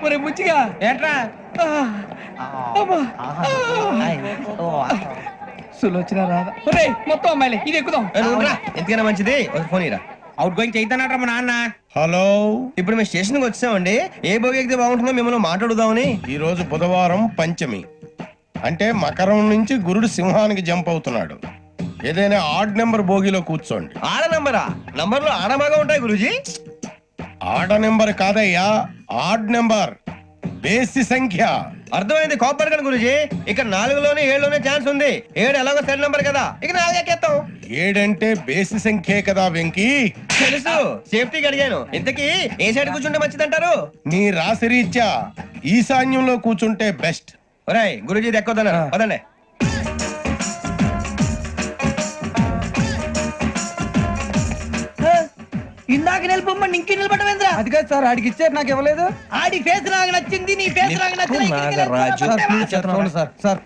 ఒరే ముచ్చిగా ఏట్రా సులోచన రాదా ఒరే మొత్తం అమ్మాయిలే ఇది ఎక్కుదాం. ఎందుకైనా మంచిది ఒక ఫోన్ ఇరా. అవుట్ గోయింగ్ చేద్దానట్రా మా నాన్న. హలో, ఇప్పుడు మేము స్టేషన్కి వచ్చామండి. ఏ బోగి ఎక్కితే బాగుంటుందో మిమ్మల్ని మాట్లాడుదామని. ఈ రోజు బుధవారం పంచమి, అంటే మకరం నుంచి గురుడు సింహానికి జంప్ అవుతున్నాడు. ఏదైనా ఆడ్ నెంబర్ బోగిలో కూర్చోండి. ఆడ నంబరా? నంబర్లు ఆడమాగా ఉంటాయి గురూజీ. ఆడ నెంబర్ కాదయ్యా, ఆడ్ నెంబర్, బేసి సంఖ్య. అర్థమైంది, కాపర్ కానీ గురూజీ. ఇక్కడ 4లోనే 7లోనే ఛాన్స్ ఉంది. 7 ఎలాగో సెల్ నంబర్ కదా, ఇక 4 ఎక్కేస్తాం. 7 అంటే బేసి సంఖ్యే కదా వెంకీ. తెలుసు, సేఫ్టీకి అడిగాను. ఇంతకీ ఏ సైడ్ కూర్చుంటే మంచిదంటారు? నీ రాశి రీత్యా ఈశాన్యంలో కూర్చుంటే బెస్ట్. ఒరేయ్ గురూజీ దెక్కొద్దన్నారు, పదండి. ఇందాక నిలబొమ్మని ఇంకే నిలబడమేంద్రా? అది కాదు సార్, ఆడికి ఇచ్చారు నాకు ఇవ్వలేదు. ఆడి ఫేస్ నాకు నచ్చింది, నీ ఫేస్ నాకు నచ్చింది. సార్